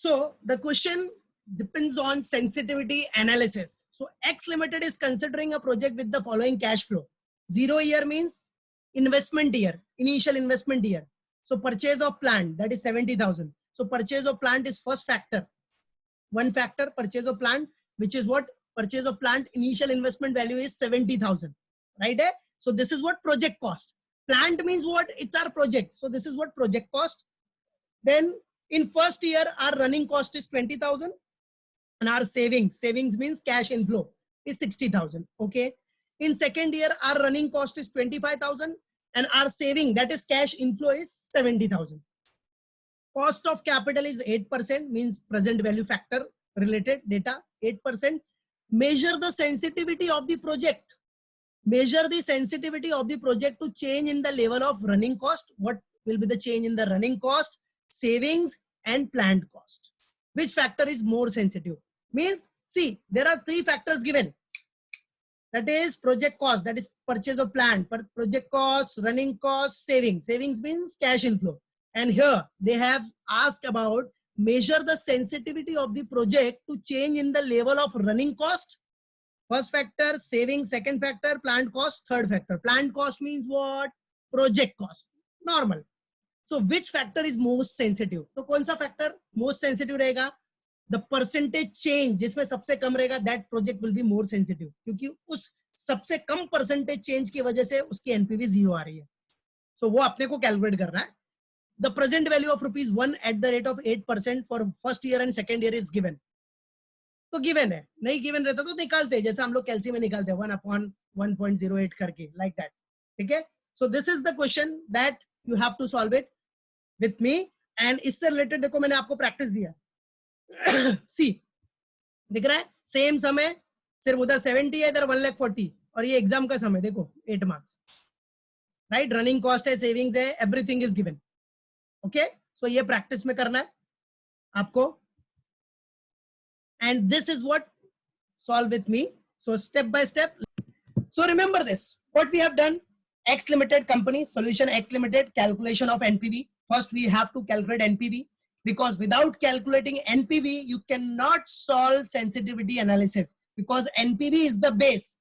So the question depends on sensitivity analysis. So X Limited is considering a project with the following cash flow. 0 year means investment year, initial investment year. So purchase of plant, that is 70,000. So purchase of plant is first factor. One factor, purchase of plant, which is what? Purchase of plant, initial investment value is 70,000. Right? So this is what project cost. Plant means what? It's our project. So this is what project cost. Then in first year, our running cost is 20,000 and our savings means cash inflow is 60,000. Okay. In second year, our running cost is 25,000 and our saving, that is cash inflow, is 70,000. Cost of capital is 8%, means present value factor related data, 8%. Measure the sensitivity of the project. Measure the sensitivity of the project to change in the level of running cost. What will be the change in the running cost, savings and planned cost? Which factor is more sensitive? Means, see, there are three factors given. That is project cost, that is purchase of plant, project cost, running cost, savings. Savings means cash inflow. And here they have asked about measure the sensitivity of the project to change in the level of running cost. First factor, savings. Second factor, plant cost. Third factor, plant cost means what? Project cost. Normal. So which factor is most sensitive? तो कौन सा factor most sensitive रहेगा? The percentage change जिसमें सबसे कम रहेगा, that project will be more sensitive. क्योंकि उस सबसे कम percentage change की वजह से उसकी NPV 0 आ रही है. So वो अपने को calculate करना है. The present value of ₹1 at the rate of 8% for first year and second year is given. तो given है, नहीं given रहता तो निकालते हैं, जैसे हम लोग कैलसी में निकालते हैं 1/1.08 करके, like that. ठीक है? So this is the question that you have to solve it with me. And इससे related देखो मैंने आपको practice दिया. See, दिख रहा है? सेम समय, सिर्फ उधर 70 है, इधर 1,40,000 और ये एग्जाम का समय देखो 8 मार्क्स. राइट? रनिंग कॉस्ट है, सेविंग्स है, everything is given. Okay, so ये प्रैक्टिस में करना है आपको. And this is what solve with me. So step by step. So remember this, what we have done. X Limited company, solution X Limited, calculation of NPV. First we have to calculate NPV. Because without calculating NPV, you cannot solve sensitivity analysis. Because NPV is the base.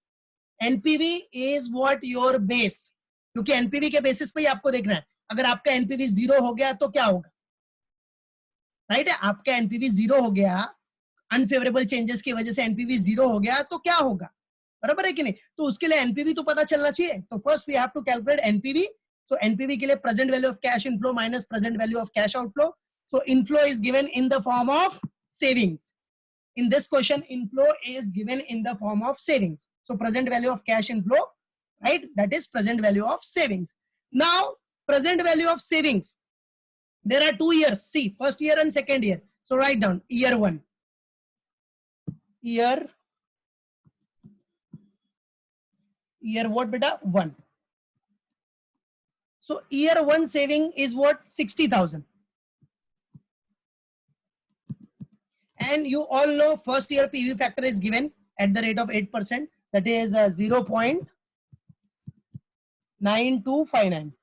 NPV is what your base. क्योंकि NPV के basis पे ही आपको देखना है. अगर आपका NPV 0 हो गया तो क्या होगा? राइट है? आपका NPV 0 हो गया, अनफेवरेबल चेंजेस की वजह से NPV 0 हो गया तो क्या होगा? बराबर है कि नहीं? तो उसके लिए NPV तो पता चलना चाहिए. तो first we have to calculate NPV. So NPV के लिए present value of cash inflow minus present value of cash outflow. So inflow is given in the form of savings. In this question, inflow is given in the form of savings. So present value of cash inflow, right? That is present value of savings. Now, present value of savings. There are 2 years. See, first year and second year. So write down year 1. Year what beta? 1. So year 1 saving is what? 60,000. And you all know first year PV factor is given at the rate of 8%. That is 0.9259.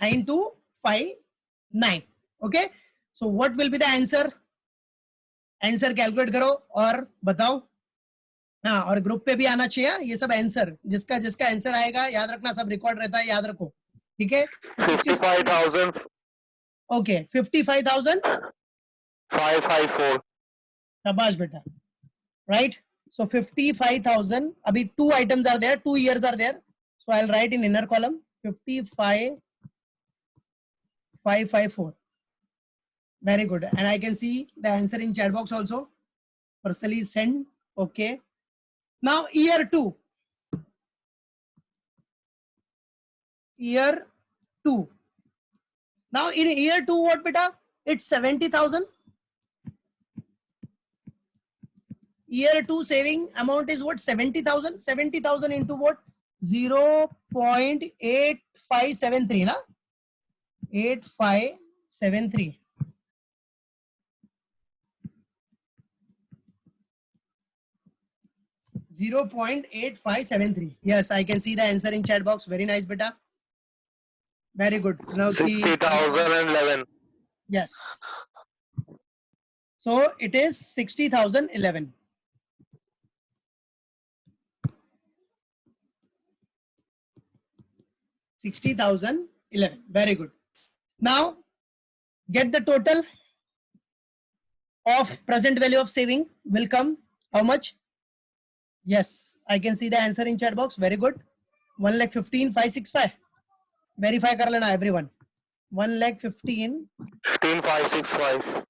9259. Okay. So what will be the answer? Answer calculate करो और बताओ. हाँ, और group पे भी आना चाहिए ये सब आंसर. जिसका जिसका आंसर आएगा याद रखना, सब रिकॉर्ड रहता है, याद रखो. ठीक है? 55,000. Okay, 55,554. शाबाश बेटा. Right? So 55,000. अभी 2 items are there, 2 years are there. So I'll write in inner column 55,554. Very good. And I can see the answer in chat box also. Personally send. Okay. Now year 2. Year 2. Now in year 2 what beta? It's 70,000. Year 2 saving amount is what? 70,000. 70,000 into what? 0.8573 na? 8573. $0.8573. Yes, I can see the answer in chat box. Very nice, beta. Very good. Now 60,011. Yes. So it is 60,011. $60,011. Very good. Now get the total of present value of saving will come. How much? Yes, I can see the answer in chat box. Very good. 1,15,565. Verify kar lena everyone. 1,15,565.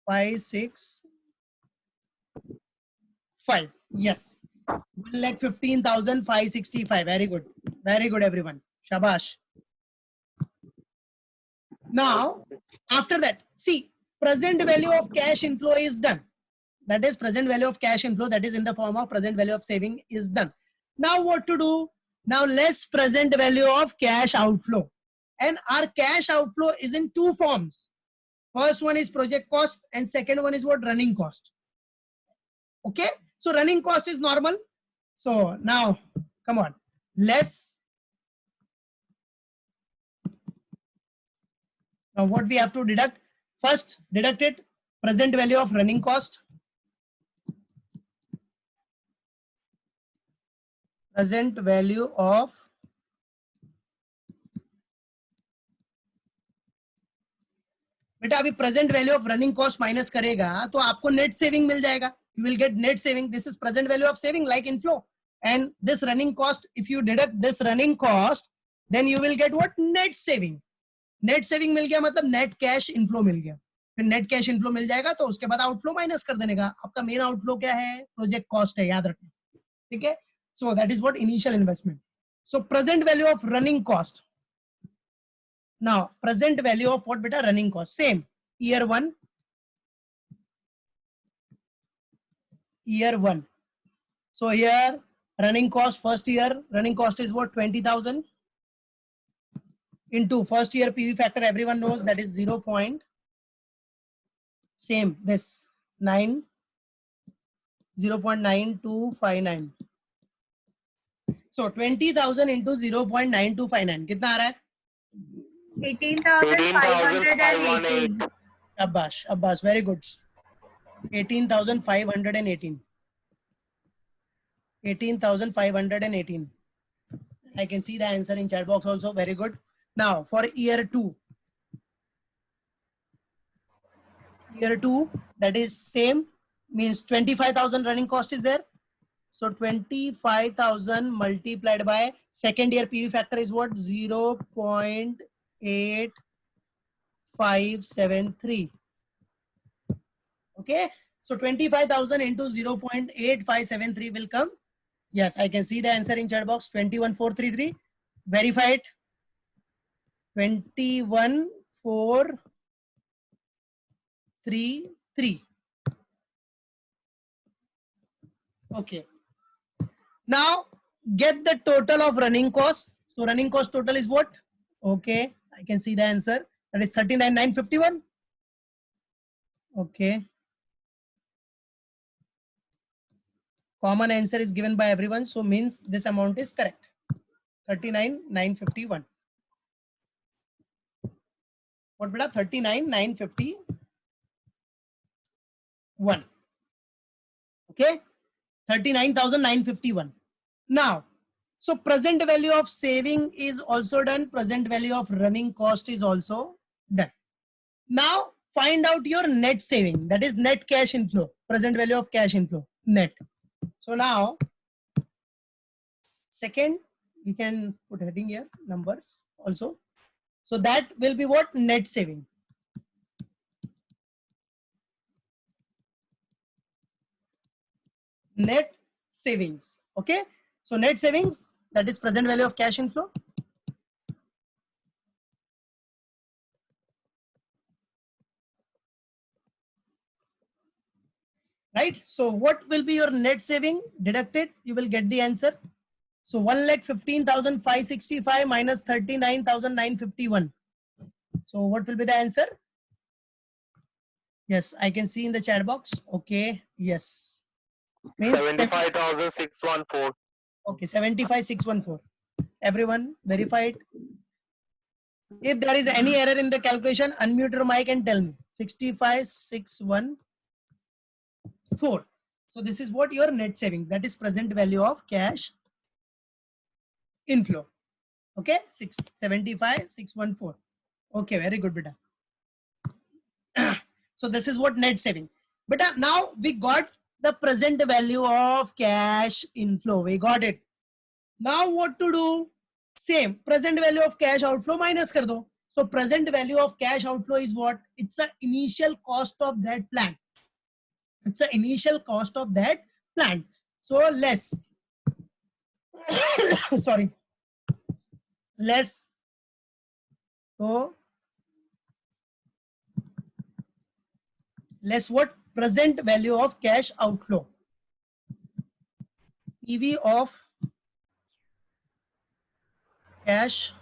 15,565. Yes. 1,15,565. Very good. Very good, everyone. Shabash. Now, after that, see, present value of cash inflow is done. That is present value of cash inflow, that is in the form of present value of saving is done. Now what to do? Now less present value of cash outflow. And our cash outflow is in two forms. First one is project cost and second one is what? Running cost. Okay. So running cost is normal. So now, come on, less. Now what we have to deduct? First, deduct it, present value of running cost. Present value of बेटा अभी present value of running cost minus करेगा तो आपको net saving मिल जाएगा. You will get net saving. This is present value of saving like inflow. And this running cost, if you deduct this running cost, then you will get what? Net saving. Net saving मिल गया मतलब net cash inflow मिल गया. फिर net cash inflow मिल जाएगा तो उसके बाद outflow minus कर देने का. आपका मेन आउटफ्लो क्या है? प्रोजेक्ट कॉस्ट है, याद रखना. ठीक है. So that is what? Initial investment. So present value of running cost. Now present value of what beta? Running cost. Same year one. So here running cost, first year running cost is what? 20,000 into first year PV factor, everyone knows that is 0. Same this 0.9259. So 20,000 into 0.9259 कितना आ रहा है? 18,518. Abbas, very good. 18,518. 18,518. I can see the answer in chat box also. Very good. Now for year two, that is same, means 25,000 running cost is there. So 25,000 multiplied by second year PV factor is what? 0.8573. Okay. So 25,000 into 0.8573 will come. Yes, I can see the answer in chat box. 21,433. Verify it. 21,433. Okay. Now get the total of running cost. So running cost total is what? Okay, I can see the answer. That is 39,951. Okay. Common answer is given by everyone, so means this amount is correct. 39,951. What beta? 39,951. Okay. 39,951. Now, so present value of saving is also done. Present value of running cost is also done. Now find out your net saving. That is net cash inflow. Present value of cash inflow. Net. So now, second, we can put heading here, numbers also. So that will be what? Net saving. Net savings. Okay. So net savings, that is present value of cash inflow. Right. So what will be your net saving? Deduct it, you will get the answer. So 1,15,565 minus 39,951. So what will be the answer? Yes, I can see in the chat box. Okay. Yes. 75,614. Okay, 75,614. Everyone verified. If there is any error in the calculation, unmute your mic and tell me. 65,614. So this is what your net savings, that is present value of cash inflow. Okay, 75,614. Okay, very good, beta. So this is what net saving. Beta, now we got the present value of cash inflow. We got it. Now what to do? Same, present value of cash outflow minus kar do. So present value of cash outflow is what? It's the initial cost of that plant. It's the initial cost of that plant. So less. Sorry. Less. So less what? Present value of cash outflow. PV of cash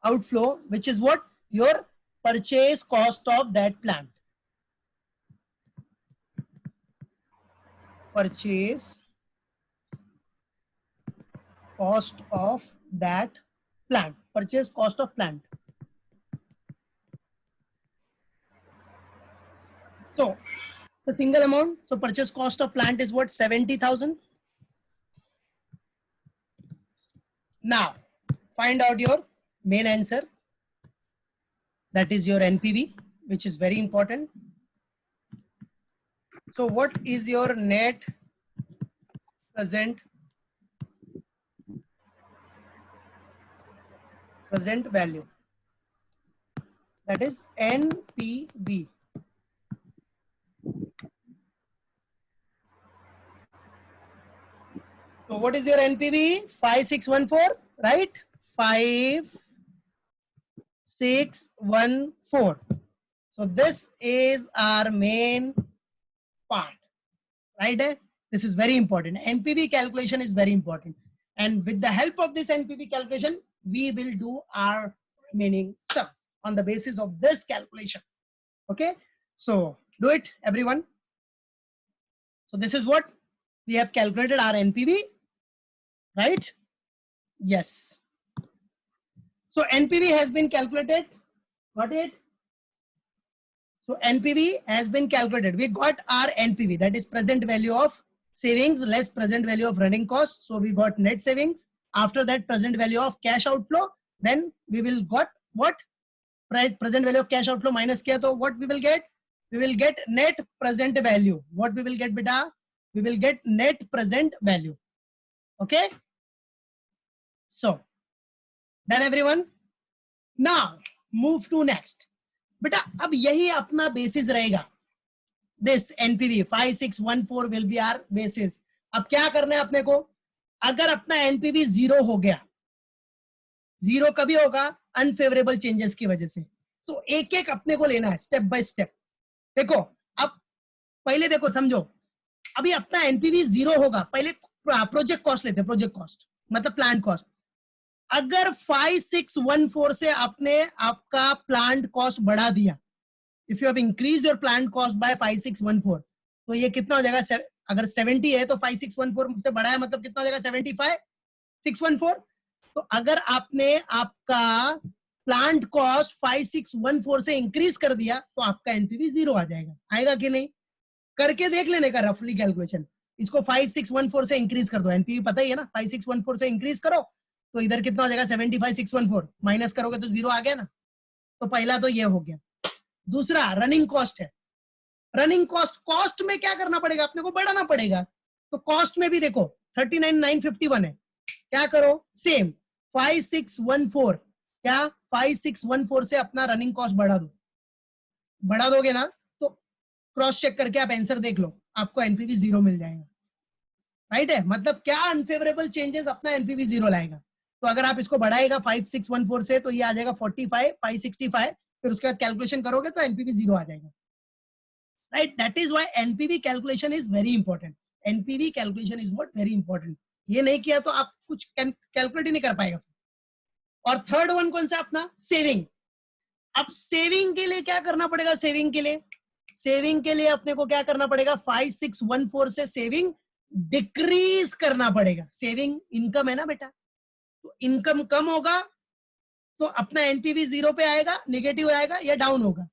outflow, which is what? Your purchase cost of that plant. Purchase cost of that plant. Purchase cost of plant. So the single amount, so purchase cost of plant is what? 70,000. Now find out your main answer, that is your NPV, which is very important. So what is your net present value? That is NPV. So what is your NPV? 5614, right? 5614. So this is our main part, right? This is very important. NPV calculation is very important. And with the help of this NPV calculation, we will do our remaining sum on the basis of this calculation. Okay. So do it, everyone. So this is what we have calculated our NPV, right? Yes. So NPV has been calculated. Got it? So NPV has been calculated. We got our NPV, that is present value of savings less present value of running costs. So we got net savings. After that, present value of cash outflow. Then we will got what? Present value of cash outflow minus kiya, to what we will get? We will get net present value. What we will get, beta? We will get net present value. Okay. So done, everyone. Now move to next. बेटा अब यही अपना basis रहेगा. This NPV 5614 will be our basis. अब क्या करना है अपने को? अगर अपना एनपीवी 0 हो गया, 0 कभी होगा? अनफेवरेबल चेंजेस की वजह से. तो एक एक अपने को लेना है स्टेप बाय स्टेप. देखो अब पहले देखो समझो, अभी अपना एनपीवी 0 होगा. पहले प्रोजेक्ट कॉस्ट लेते हैं. प्रोजेक्ट कॉस्ट मतलब प्लांट कॉस्ट. अगर 5614 से आपने आपका प्लांट कॉस्ट बढ़ा दिया, if you have increase your plant cost by 5614, तो ये कितना हो जाएगा? अगर 70 है तो 5614 से बढ़ाया मतलब कितना हो जाएगा? 75614. तो अगर आपने आपका प्लांट कॉस्ट 5614 से इंक्रीज कर दिया तो आपका एनपीवी 0 आ जाएगा. आएगा कि नहीं? करके देख लेने का रफली कैलकुलेशन. इसको 5614 से इंक्रीज कर दो. एनपीवी पता ही है ना, 5614 से इंक्रीज करो तो इधर कितना हो जाएगा? 75614. माइनस करोगे तो 0 आ गया ना. तो पहला तो ये हो गया. दूसरा रनिंग कॉस्ट है. रनिंग कॉस्ट में क्या करना पड़ेगा? अपने को बढ़ाना पड़ेगा. तो कॉस्ट में भी देखो 39,951 है. क्या करो? सेम 5614. क्या 5614 से अपना रनिंग कॉस्ट बढ़ा दो. बढ़ा दोगे ना तो क्रॉस चेक करके आप आंसर देख लो, आपको एनपीवी 0 मिल जाएगा. राइट है? मतलब क्या अनफेवरेबल चेंजेस अपना एनपीवी 0 लाएगा. तो अगर आप इसको बढ़ाएगा 5614 से तो ये आ जाएगा 45, 565. फिर उसके बाद कैलकुलेशन करोगे तो एनपीवी 0 आ जाएगा. Right? That is why NPV calculation is very important. NPV calculation is what very important. ये नहीं किया तो आप कुछ कैलकुलेट ही नहीं कर पाएगा. और थर्ड वन कौन सा? अपना सेविंग. अब सेविंग के लिए क्या करना पड़ेगा? सेविंग के लिए अपने को क्या करना पड़ेगा? 5614 से सेविंग डिक्रीज करना पड़ेगा. सेविंग इनकम है ना बेटा, तो इनकम कम होगा तो अपना एनपीवी 0 पे आएगा, नेगेटिव आएगा या डाउन होगा,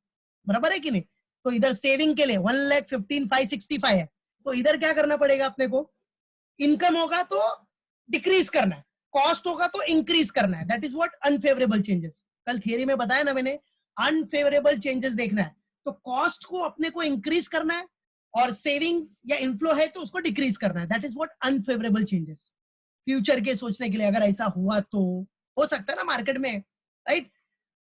बराबर है कि नहीं? तो इधर सेविंग के लिए 1,15,565 है, तो इधर क्या करना पड़ेगा अपने को? इनकम होगा तो डिक्रीज करना है, कॉस्ट होगा तो इंक्रीज करना है, that is what unfavourable changes. कल थियरी में बताया ना मैंने, अनफेवरेबल चेंजेस देखना है, तो कॉस्ट को अपने को इंक्रीज करना है और सेविंग्स या इनफ्लो है तो उसको डिक्रीज करना है, that is what unfavourable changes. Future के सोचने के लिए अगर ऐसा हुआ तो हो सकता है ना मार्केट में, राइट?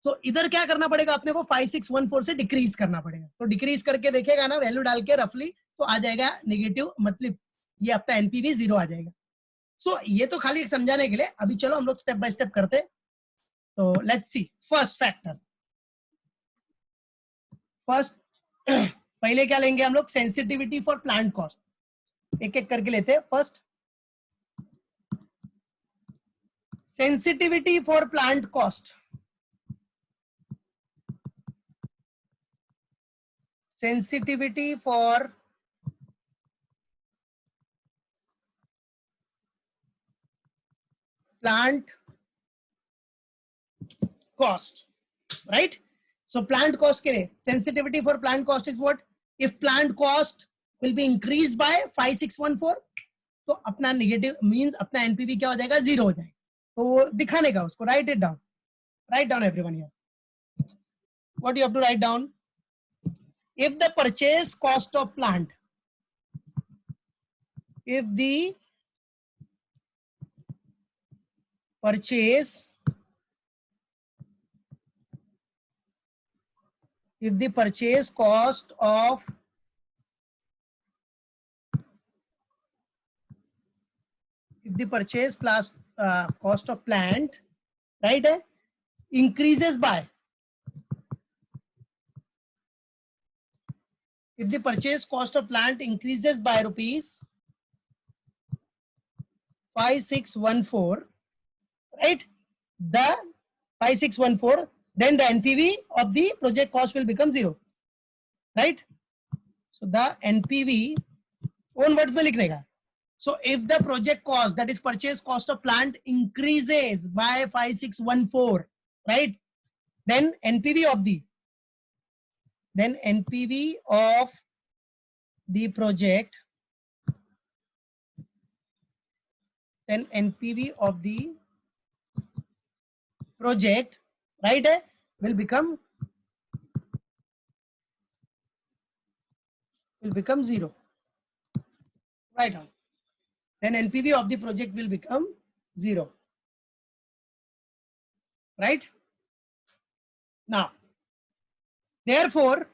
तो इधर क्या करना पड़ेगा अपने को? 5614 से डिक्रीज करना पड़ेगा, तो डिक्रीज करके देखेगा ना वैल्यू डाल के रफली, तो आ जाएगा नेगेटिव, मतलब ये आपका एनपीवी 0 आ जाएगा। सो ये तो खाली एक समझाने के लिए, अभी चलो हम लोग स्टेप बाय स्टेप करते। तो let's see first factor. First पहले क्या लेंगे हम लोग? सेंसिटिविटी फॉर प्लांट कॉस्ट, एक एक करके लेते हैं। First sensitivity for plant cost, sensitivity for plant cost, right? So plant cost के लिए sensitivity for plant cost is what? If plant cost will be increased by 5614, तो अपना नेगेटिव मींस अपना एनपीवी क्या हो जाएगा? 0 हो जाएगा। तो वो दिखाने का उसको, right it down, write down everyone here. What you have to write down? If the purchase cost of plant, if the purchase cost of cost of plant, right, increases by, if the purchase cost of plant increases by rupees 5614, right, the 5614, then the NPV of the project cost will become 0, right? So the NPV own words में लिखने का. So if the project cost, that is purchase cost of plant, increases by 5614, right, then NPV of the project, then NPV of the project, right, will become 0, right on. Then NPV of the project will become 0, right? Now, therefore,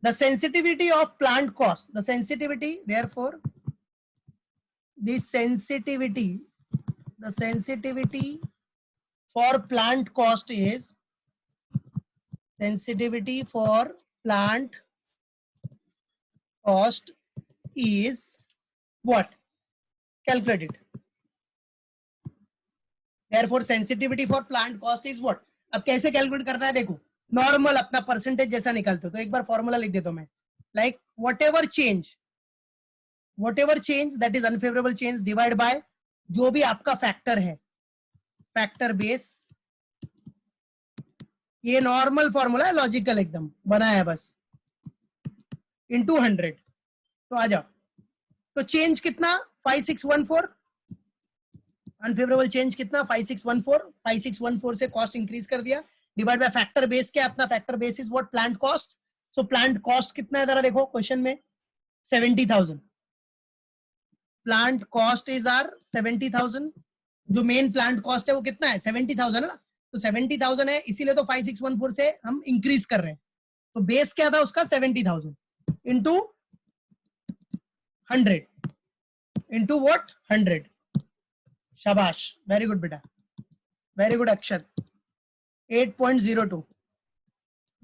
the sensitivity of plant cost, the sensitivity for plant cost is, sensitivity for plant cost is what? Calculate it. Therefore, sensitivity for plant cost is what? अब कैसे calculate करना है देखो, normal अपना percentage जैसा निकालते हो, तो एक बार फॉर्मूला लिख देता हूं मैं, like whatever change that is unfavorable change divide by जो भी आपका फैक्टर है, फैक्टर बेस, ये नॉर्मल फॉर्मूला है, लॉजिकल एकदम बनाया है बस, इनटू 100, तो आ जाओ। तो चेंज कितना? 5614, अनफेवरेबल चेंज कितना? 5614 से कॉस्ट इंक्रीज कर दिया, डिवाइड बाय फैक्टर बेस, क्या अपना factor base is what? Plant cost. So plant cost कितना है जरा देखो क्वेश्चन में, 70,000, प्लांट कॉस्ट इज आर 70,000, जो मेन प्लांट कॉस्ट है वो कितना है? 70,000 है ना, तो 70,000 है, इसीलिए तो 5614 से हम इंक्रीज कर रहे हैं, तो बेस क्या था उसका? 70,000 इंटू 100 इंटू व्हाट? 100। शाबाश, वेरी गुड बेटा, वेरी गुड अक्षत, 8.02।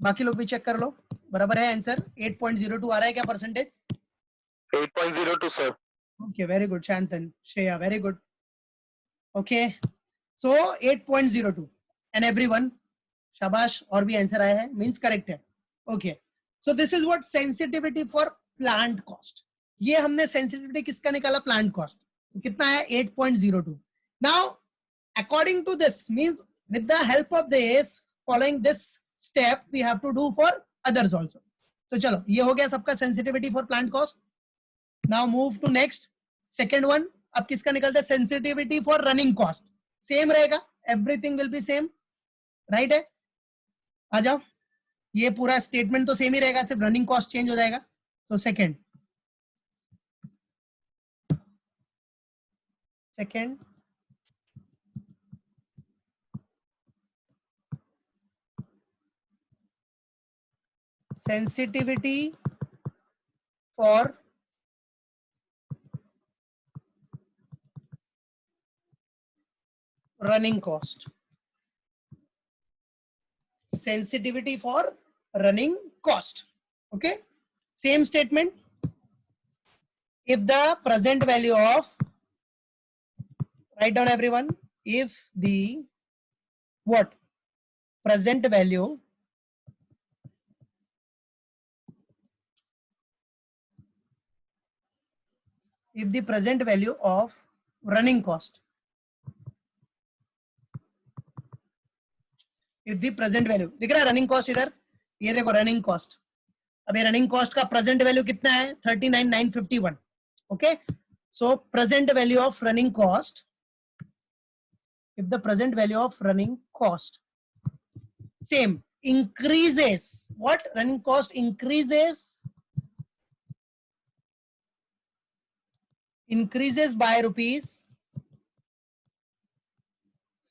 बाकी लोग भी चेक कर लो, बराबर है आंसर, 8.02 आ रहा है क्या percentage? 8.02 sir. Okay, very good Shantan, Shreya, very good. Okay, so 8.02 and everyone, शाबाश, और भी आंसर आया है, मींस करेक्ट है। Okay, so this is what sensitivity for plant cost. ये हमने सेंसिटिविटी किसका निकाला, प्लांट कॉस्ट, तो कितना है 8.02. Now according to this means with the help of this following this step we have to do for others also. तो चलो ये हो गया सबका sensitivity for plant cost. Now move to next second one. अब किसका निकलता है, sensitivity for running cost. Same रहेगा, everything will be same, right है. आ जाओ, ये पूरा स्टेटमेंट तो सेम ही रहेगा, सिर्फ रनिंग कॉस्ट चेंज हो जाएगा. तो second sensitivity for running cost. Sensitivity for running cost. Okay, same statement. If the present value of, write down everyone, if the what present value of running cost, if the present value, दिख रहा है running cost इधर, ये देखो running cost. अब ये running cost का present value कितना है, 39,951. Okay, so present value of running cost, if the present value of running cost same increases, what running cost increases by rupees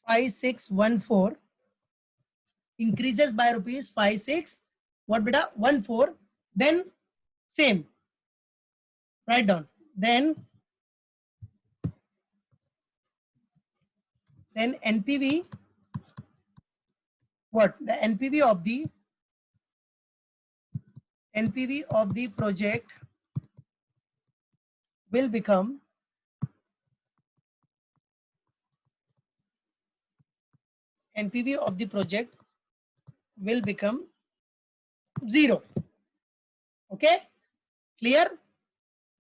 5614, increases by rupees 56 what beta 14, then same, write down, then NPV, what the NPV of the project will become zero. Okay, clear.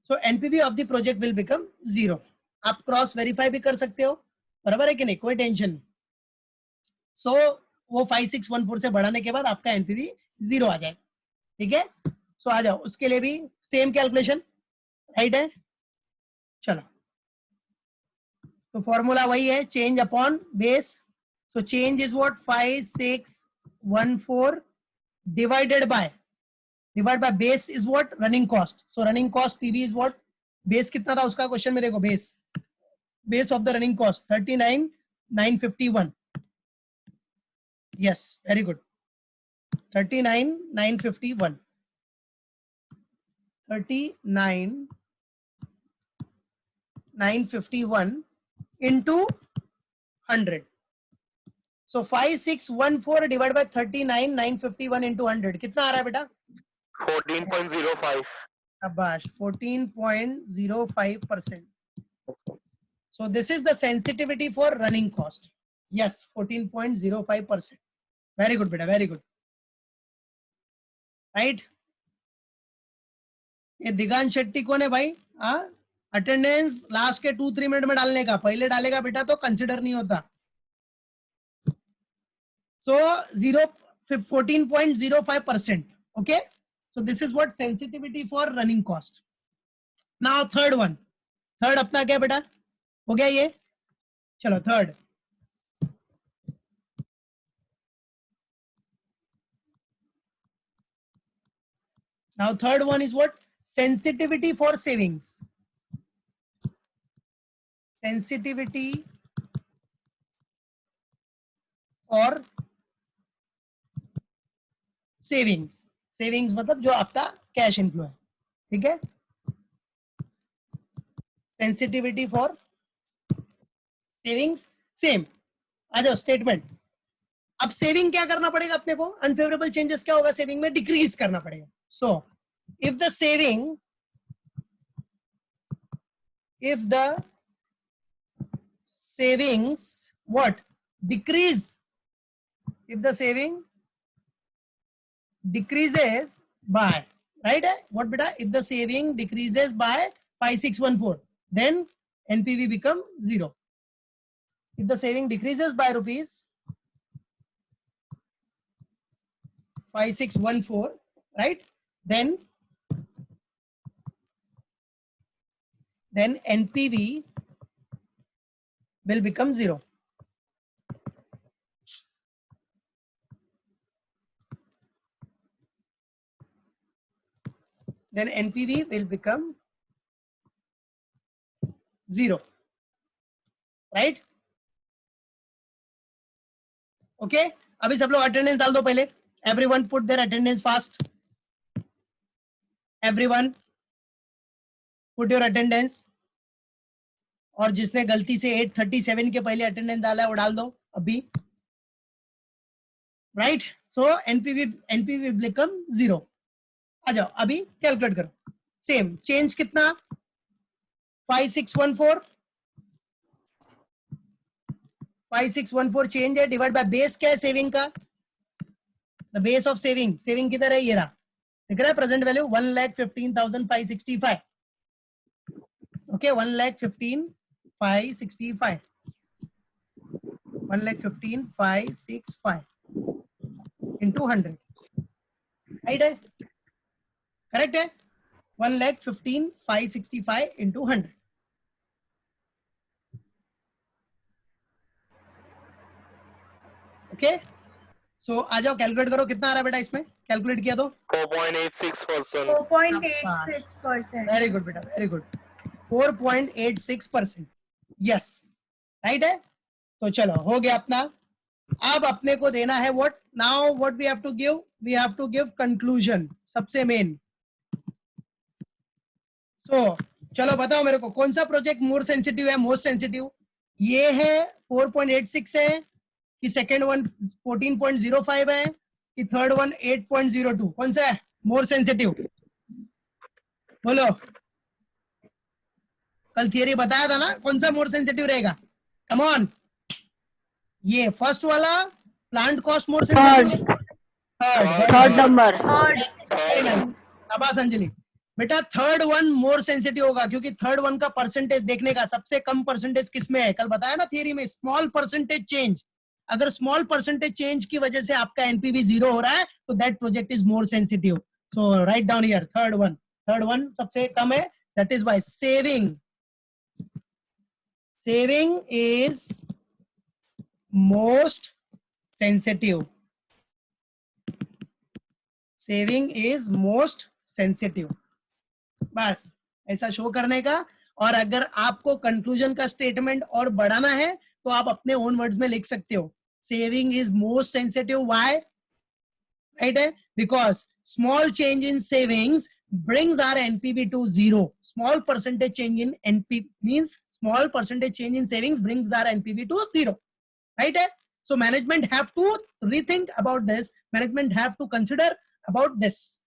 So NPV of the project will become zero. आप cross verify भी कर सकते हो, बराबर है कि नहीं, कोई टेंशन नहीं. सो वो 5614 से बढ़ाने के बाद आपका एनपीवी जीरो आ जाएगा. ठीक है, सो आ जाओ, उसके लिए भी सेम कैलकुलेशन, राइट है. चलो, तो फॉर्मूला वही है, change upon base. So change is what 5614 divide by base is what running cost. So running cost PV is what, base कितना था उसका क्वेश्चन में देखो, base of the running cost 39,951. yes, very good, 39,951 into 100. so 5614 divided by 39,951 into 100 कितना आ रहा है बेटा, 14.05. शाबाश, 14.05%. so this is the sensitivity for running cost. yes, 14.05%. very good beta, very good, right. ये दिगान शेट्टी कौन है भाई, अटेंडेंस लास्ट के 2-3 मिनट में डालने का, पहले डालेगा बेटा तो कंसिडर नहीं होता. so 14.05%. okay, so this is what sensitivity for running cost. now third अपना क्या बेटा हो गया ये, चलो third. now third one is what, sensitivity for savings. sensitivity for savings. savings मतलब जो आपका कैश इनफ्लो है, ठीक है. sensitivity for savings same. आ जाओ स्टेटमेंट. अब सेविंग क्या करना पड़ेगा अपने को, अनफेवरेबल चेंजेस क्या होगा सेविंग में, डिक्रीज करना पड़ेगा. सो if the savings what decrease, if the saving decreases by right? What beta? If the saving decreases by 5614, then NPV become 0. If the saving decreases by rupees 5614, right? Then NPV will become 0. Then NPV will become 0, right? Okay, अभी सब लोग attendance डाल दो पहले. Everyone put their attendance fast. Everyone put your attendance. और जिसने गलती से 8:37 के पहले अटेंडेंस डाला है वो डाल दो अभी. राइट, सो एनपीवी बिकम 0. आ जाओ अभी कैलकुलेट करो. सेम चेंज कितना 5614 चेंज है. डिवाइड बाय बेस क्या है सेविंग का. द बेस ऑफ सेविंग किधर है, ये रहा. दिख रहा है present value 1,15,565. Okay 1,15,565 1,15,565 into 100. Right है, करेक्ट है. 1,15,565 into 100. ओके, सो आ जाओ कैलकुलेट करो कितना आ रहा है बेटा. इसमें कैलकुलेट किया तो 4.86%. 4.86%. वेरी गुड बेटा, वेरी गुड. 4.86%. यस, राइट है. तो चलो हो गया अपना. अब अपने को देना है what now, what we have to give, we have to give conclusion. सबसे मेन. सो चलो बताओ मेरे को कौन सा प्रोजेक्ट मोर सेंसिटिव है, मोस्ट सेंसिटिव. ये है 4.86 है कि सेकेंड वन 14.05 है कि थर्ड वन 8.02. कौन सा है मोर सेंसिटिव, बोलो. कल थियरी बताया था ना कौन सा मोर सेंसिटिव रहेगा. Come on. ये फर्स्ट वाला plant cost more sensitive. Third number. शाबाश अंजलि. बेटा थर्ड वन मोर सेंसिटिव होगा क्योंकि थर्ड वन का परसेंटेज देखने का सबसे कम परसेंटेज किसमें है. कल बताया ना थियरी में स्मॉल परसेंटेज चेंज. अगर स्मॉल परसेंटेज चेंज की वजह से आपका एनपीवी 0 हो रहा है तो that project is more sensitive. So write down here third one सबसे कम है. That is why saving is most sensitive. Saving is most sensitive. बस ऐसा शो करने का. और अगर आपको कंक्लूजन का स्टेटमेंट और बढ़ाना है तो आप अपने ओन वर्ड्स में लिख सकते हो. Saving is most sensitive. Why, right है, because small change in savings brings our NPV to 0. Small percentage change in NPV means small percentage change in savings brings our NPV to 0. Right? So management have to rethink about this. Management have to consider about this.